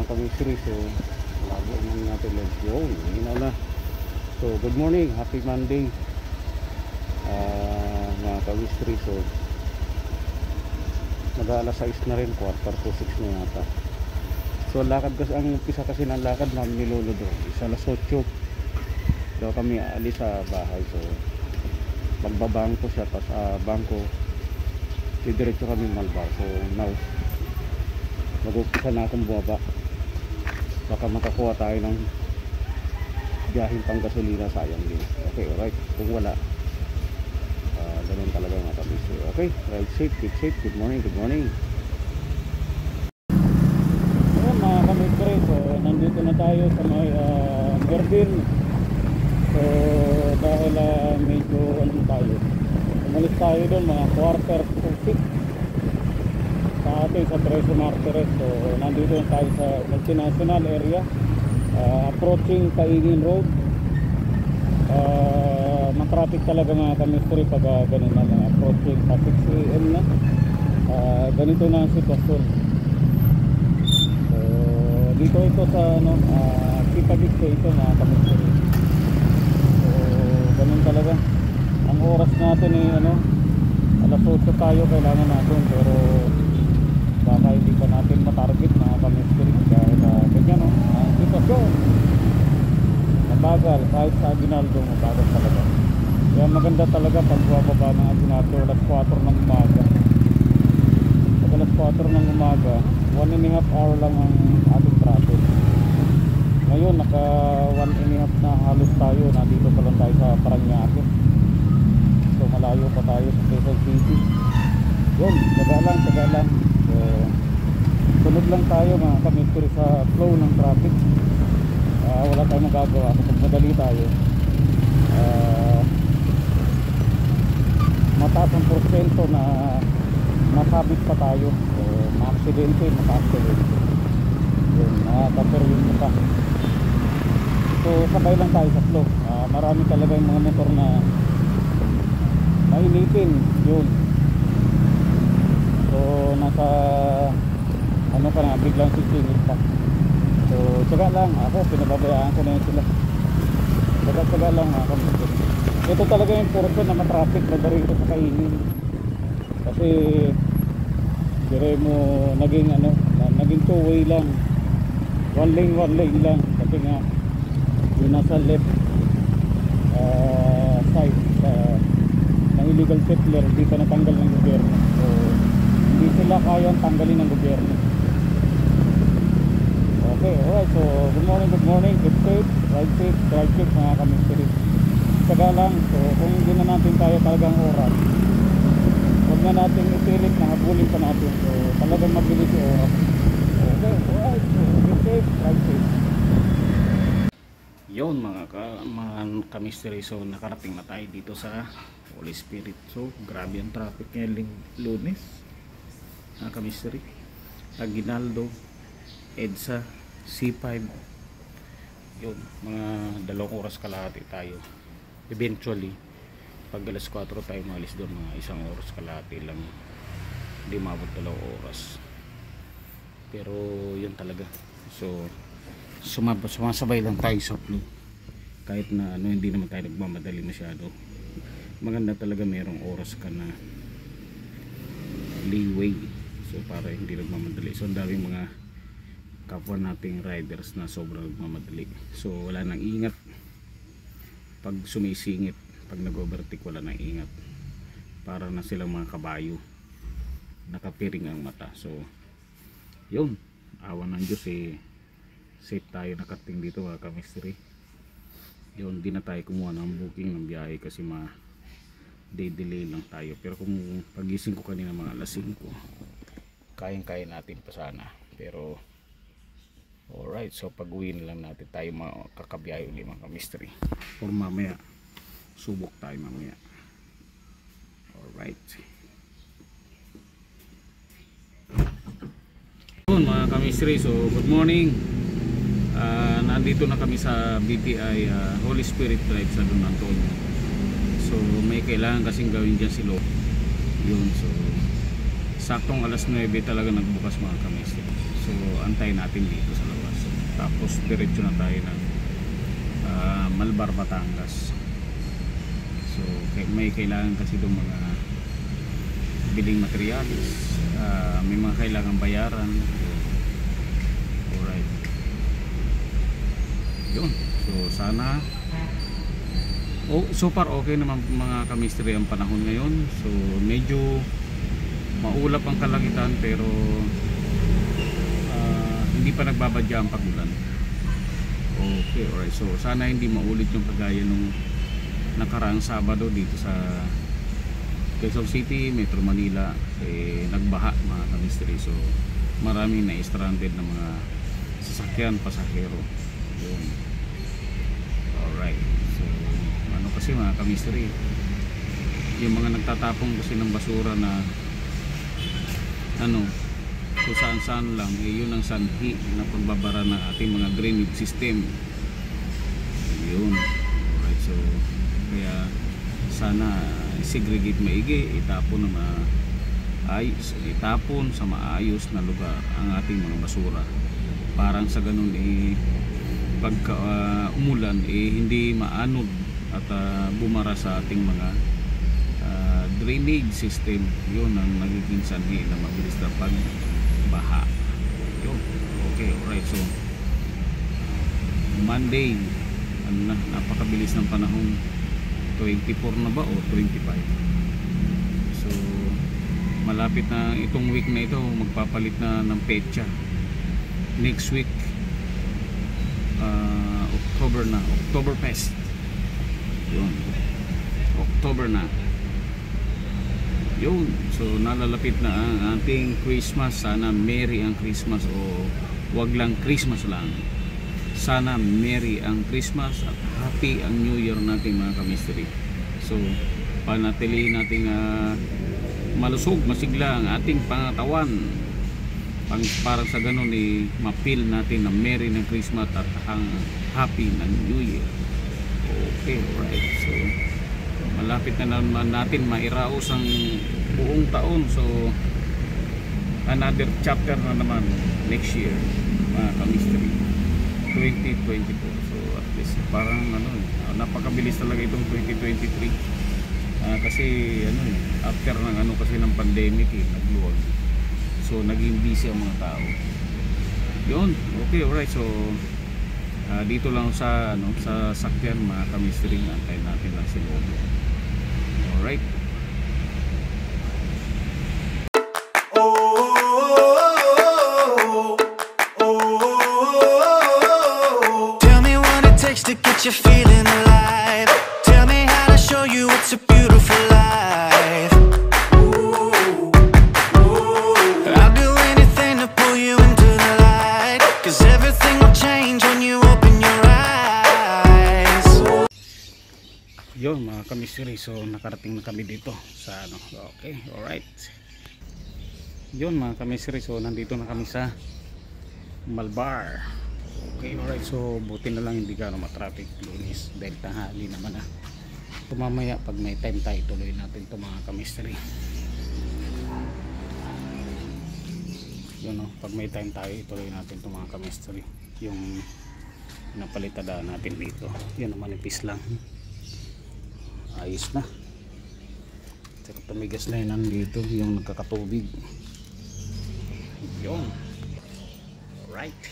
mga kamisri. So labo naman natin lang yun, na. So good morning, happy Monday mga kamisri. So mag-aalas 6 na rin, 5:45 na yata. So lakad kasi, ang umpisa kasi ng lakad namin ni Lolo doon is alas 8 daw kami aalis sa bahay. So magbabangko siya, tapos bangko didiretso kami Malbar. So now mag-umpisa na akong bumaba, baka makakuha tayo ng biyahing pang gasolina, sayang din. Okay, alright, kung wala ganun talaga mga kabisyo. Okay, ride safe, keep safe. Good morning, good morning. Ayan mga kabisyo, so nandito na tayo sa may Verdin. So dahil medyo ano tayo, umalis tayo doon mga 5:45 sa atin sa Tres Martires. So nandito na tayo sa multinational area, approaching Kaingin Road. Matraffic talaga mga kamistry pag ganun na mga approaching sa 6 AM na. Ganito na ang sitwasyon. So dito ito sa Kipagig Station mga kamistry. So ganun talaga ang oras natin ay alas 8 tayo kailangan natin, pero baka hindi pa natin matarget mga kamistry dahil ganyan ang sitwasyon. Mabagal, kahit sa Aguinaldo mabagal talaga. Kaya maganda talaga pag bababa ng Aguinaldo alas 4 ng umaga. Pag alas 4 ng umaga, 1.5 hour lang ang ating traffic. Ngayon naka 1.5 na halos tayo, nandito pa lang tayo sa Parañaque. So malayo pa tayo sa Quezon City. Yun, taga lang. So sunod lang tayo mga kamistry sa flow ng traffic. Wala tayong magagawa kapag madali tayo. Mataas ang porsyento na nasabit pa tayo, so ma-aksidente. Yun, nakaka-perwin mo pa. So sabay lang tayo sa flow. Marami talaga yung mga motor na mainitin yun. So nasa ka na, biglang sisingit pa. So tsaga lang, ako pinababayaan ko na yun sila. Tsaga lang mga kamistry. Ito talaga yung portion na matraffic na rito sa Kaingin. Kasi dire mo naging naging two-way lang. One lane lang. Kasi nga yung nasa left side ng illegal settler, hindi pa natanggal ng gobyerno. So hindi sila kayang tanggalin ng gobyerno. Okay, alright. So good morning, keep safe, ride safe mga kamistry. Tsaga lang. So kung hindi na natin tayo talagang oras, huwag na natin ipilit na habulin pa natin. So talagang mabilis yung oras. Okay, alright. So keep safe, ride safe. Yun mga kamistry. So nakarating na tayo dito sa Holy Spirit. So grabe ang traffic ngayong Lunes mga kamistry. Aguinaldo, EDSA, C5. Yun, mga 2 oras kalahati tayo. Eventually pag alas 4 tayo maalis doon, mga 1 oras kalahati lang, hindi maabot 2 oras. Pero yun talaga. So sumasabay lang tayo sa flow. Kahit na hindi naman tayo nagmamadali masyado. Maganda talaga merong oras ka na leeway, so para hindi nagmamadali. So ang daming mga kapwa nating riders na sobrang nagmamadali. So wala nang ingat pag sumisingit, pag nag-overtake wala nang ingat. Para na silang mga kabayo, nakapiring ang mata. So yun, awa ng Diyos safe tayo nakating dito mga kamistry. Yun, di na tayo kumuha ng booking ng biyahe kasi delay lang tayo. Pero kung pagising ko kanina mga alas 5, kayang-kaya natin pa sana. Pero alright, so pag uwi na lang natin tayo makakabiyahe ulit mga kamistry. Or mamaya subok tayo mamaya. Alright, yun mga kamistry. So good morning. Nandito na kami sa BPI Holy Spirit Drive sa Don Antonio. So may kailangan kasing gawin dyan si Lo. Yun, so saktong alas 9 talaga nagbukas mga kamistry. So antayin natin dito sa loob. tapos diretso na tayo ng Malbar, Batangas. So may kailangan kasi doon mga biling materialis, may mga kailangan bayaran. Alright, yun. So sana so far okay naman mga kamistry ang panahon ngayon. So medyo maulap ang kalangitan, pero hindi pa nagbabadya ang pagulan. Okay, alright. So sana hindi maulit yung kagaya nung nakaraang Sabado dito sa Quezon City, Metro Manila. Nagbaha mga kamistry. So maraming na-stranded na mga sasakyan, pasahero. Yun. Alright. So ano kasi mga kamistry, yung mga nagtatapong kasi ng basura na kung saan lang, yun ang sanhi na pagbabara ng ating mga drainage system. Yun. Alright, so kaya sana segregate maigi, itapon sa maayos na lugar ang ating mga basura. Parang sa ganun pagka umulan hindi maanod at bumara sa ating mga drainage system. Yun ang nagiging sanhi na mabilis na pagbaha. Yun. Okay, alright. So Monday, napakabilis ng panahon. 24 na ba o 25? So malapit na itong week na ito, magpapalit na ng petsa. Next week October na, Oktoberfest. Yun, October na. Yun, so nalalapit na ang ating Christmas. Sana merry ang Christmas, o wag lang Christmas lang. Sana merry ang Christmas at happy ang New Year natin mga kamistry. So panatilihin natin malusog, masigla ang ating pangatawan, parang sa ganun ma-feel natin na merry ng Christmas at happy ng New Year. Okay, right. So malapit na naman natin mairaos ang buong taon. So another chapter na naman next year mga kamistry, 2024. So at least parang napakabilis talaga itong 2023. Kasi after ng kasi ng pandemic nagluwag. So naging busy ang mga tao. Yun, okay, alright. So dito lang sa sa sakyan mga kamistry, antayin natin lang si Lobo. Alright. Tell me what it takes to get you feeling alive. Tell me how to show you it's a beautiful life. I'll do anything to pull you into the light, 'cause everything will change when you open your eyes. Yun mga kamistry, so nakarating na kami dito sa okay, alright. Yun mga kamistry, so nandito na kami sa Malbar. Okay, alright. So buti na lang hindi gano'ng matraffic Lunes dahil tanghali naman Mamaya pag may time tayo, tuloy natin ito mga kamistry. Yun pag may time tayo, ituloy natin ito mga kamistry. Yung napalitada natin dito, yun manipis lang, ayos na. Pero tumigas na yun nandito, yung nagkakatubig. Yun, alright.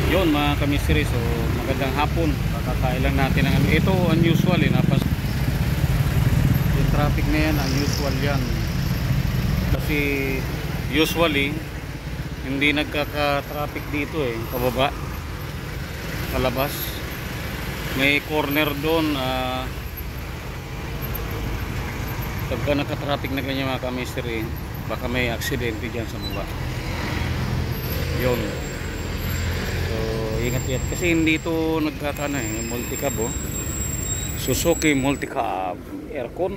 Yun mga kamistry, so magandang hapon. Kakakain lang natin ng ito unusual yung traffic na yan, unusual yan. Kasi usually hindi nagkaka-traffic dito pababa, palabas. May corner doon, pagka nagka-traffic na ganyan mga kamistry, baka may aksidente dyan sa baba. Yun, so ingat-ingat kasi hindi ito nagkakana multicab Suzuki multicab aircon.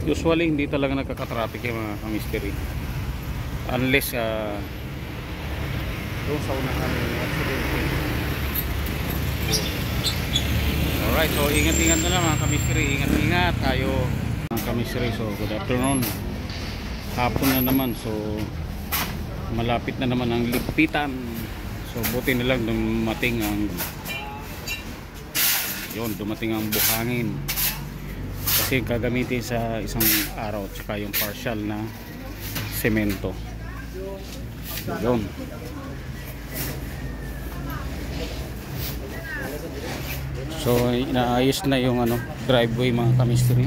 Usually hindi talaga nagkaka-traffic yung mga kamistry, unless doon sa unahan may aksidente. Alright, so ingat-ingat na lang mga kamistry, ingat-ingat tayo mga kamistry. So good afternoon, hapon na naman. So malapit na naman ang ligpitan. So buti na lang dumating ang buhangin, kasi gagamitin sa isang araw, tsaka yung partial na semento. Yun. So inaayos na yung driveway mga kamistri.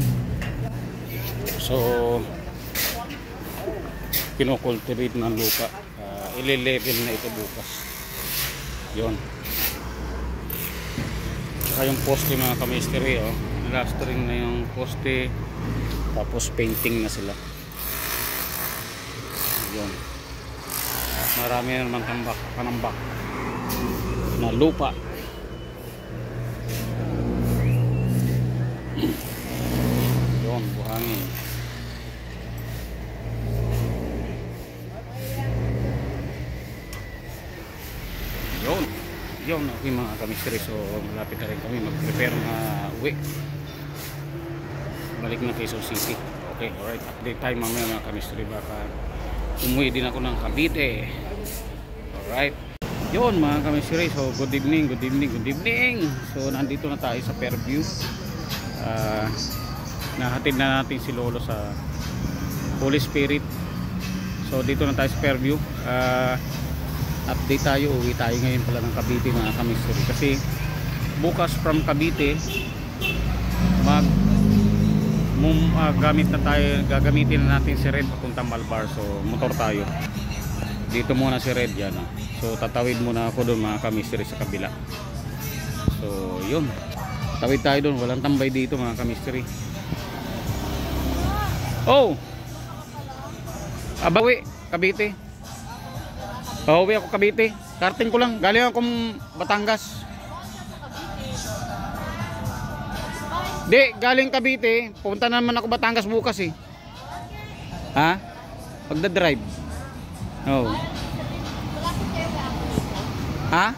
So kinocultivate ng lupa. Ile-level na ito bukas. Yun. Saka yung poste mga kamistri, plastering na yung poste, tapos painting na sila. Yun. Marami na naman panambak na lupa. Yun, buhangin. Yun, okay mga kamistri. So malapit na rin kami mag-prepare na uwi. Balik na Quezon City. Okay, alright. Update time mamaya mga kamistri. Baka umuwi din ako ng Cavite. Alright. Yun mga kamistri. So good evening. So nandito na tayo sa Fairview. Nahatid na natin si Lolo sa Holy Spirit. So dito na tayo sa Fairview. Update tayo, uwi tayo ngayon pala ng Cavite mga kamistri, kasi bukas from Cavite gagamitin na natin si Red papuntang Malbar. So motor tayo dito muna, si Red yan. So tatawid muna ako doon mga kamistri sa kabila. So yun, tawid tayo doon, walang tambay dito mga kamistri. Abawi Cavite. Pauwi ako Cavite. Karting ko lang. Galing akong Batangas. Di, galing Cavite. Pupunta naman ako Batangas bukas eh. Ha? Pagda-drive. Oh. Ha?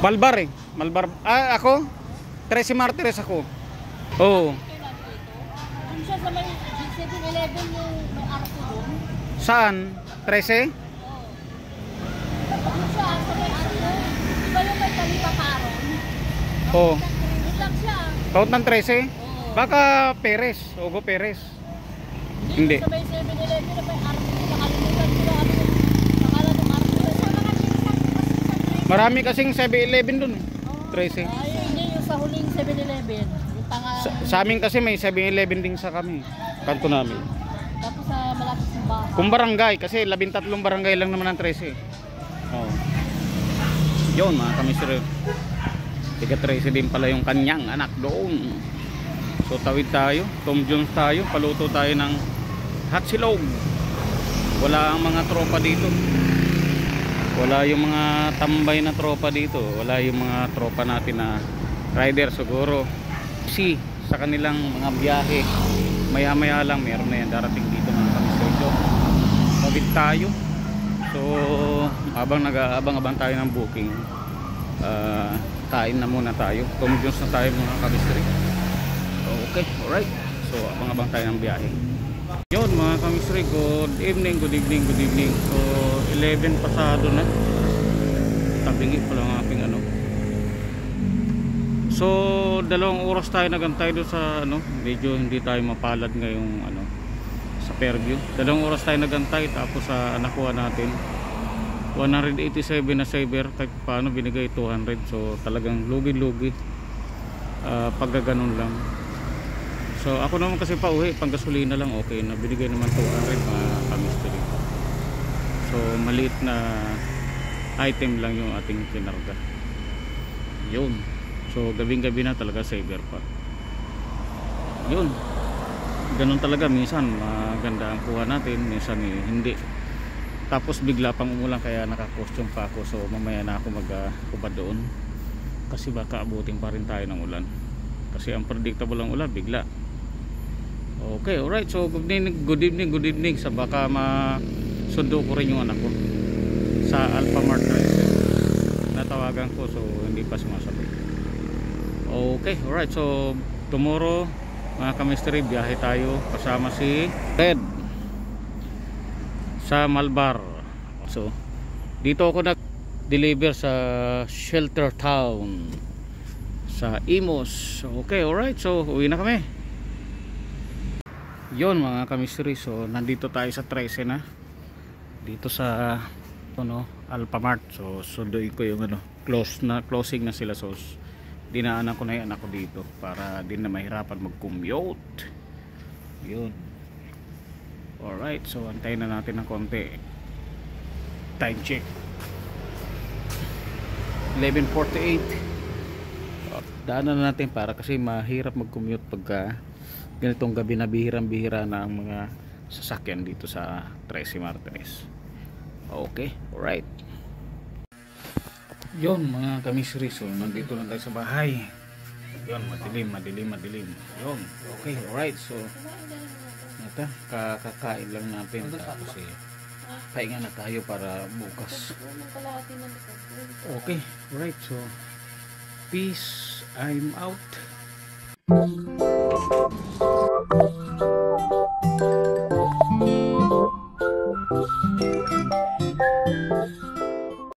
Malbar eh. Malbar. Ako? 13 Martires ako. Oh. Ano siya sa may 7-Eleven yung may arko doon? Saan? 13? Ano siya sa may arko? Diba yung may Kalipa Karon? Oo. Doon lang siya. Kaut ng 13? Oo. Baka Perez. Ogo Perez. Hindi. Sa may 7-Eleven na may arko. Nakalimutan ko na ano yung pangalan ng arko. Marami kasing 7-Eleven dun. 13. Ay, hindi yung sa huling 7-Eleven. Yung Sa amin kasi may 7-Eleven din sa kami. Kanto namin. Tapos sa malapit sa bahay. Kung barangay, kasi 13 barangay lang naman ang 13. Oh. Yun mga kamisir. Tiga 13 din pala yung kanyang anak doon. So tawid tayo, Tom Jones tayo, paluto tayo ng hot silog. Wala ang mga tropa dito. Wala yung mga tambay na tropa dito. Wala yung mga tropa natin na rider siguro. Sa kanilang mga biyahe, maya lang meron na yan darating dito mga kamisir. So tawid tayo. So abang tayo ng booking, kain na muna tayo. Tom Jones na tayo mga kabistri. Okay, alright. So abang tayo ng biyahe. Yun mga kabistri, good evening. So 11 pasado na. Tabingi pa lang aking ano. So 2 oras tayo nagantay doon sa medyo hindi tayo mapalad ngayong sa Fairview. 2 oras tayo nagantay, tapos sa nakuha natin 187 na saver, kahit paano binigay 200. So talagang lugi pagkaganon lang. So ako naman kasi pauwi, pang gasolina lang okay na, binigay naman 200 kamisteri. So maliit na item lang yung ating kinarga. Yun. So gabing-gabi na talaga saver pa. Yun. Ganun talaga, minsan maganda ang kuha natin, minsan hindi. Tapos bigla pang umulan, kaya naka-costume pa ako. So mamaya na ako mag-ubad doon, kasi baka abutin pa rin tayo ng ulan, kasi ang predictable ang ulan bigla. Okay, alright. So good evening. Sa baka masundo ko rin yung anak ko sa Alphamart natawagan ko, so hindi pa sumasagot. Okay, alright. So tomorrow mga kamisteri, biyahe tayo kasama si Red. sa Malbar. So dito ako nag-deliver sa Shelter Town sa Imos. Okay, alright, so uwi na kami. Yon mga kamisri, so nandito tayo sa 13 na dito sa Alphamart. So sunduin ko yung closing na sila, so dinaanan ko na yung anak ko dito para din na mahirapan mag-commute. Yun. Alright, so antayin na natin ng konti. Time check 11:48. Daanan na natin para kasi mahirap mag-commute pagka ganitong gabi na bihirang-bihira na ang mga sasakyan dito sa 13 Martires. Okay, alright. Yun mga kamisri, so nandito lang tayo sa bahay. Yun, madilim. Yun, okay, alright. So ito, kakakain lang natin tapos pahinga na tayo para bukas. Okay, alright. So peace, I'm out.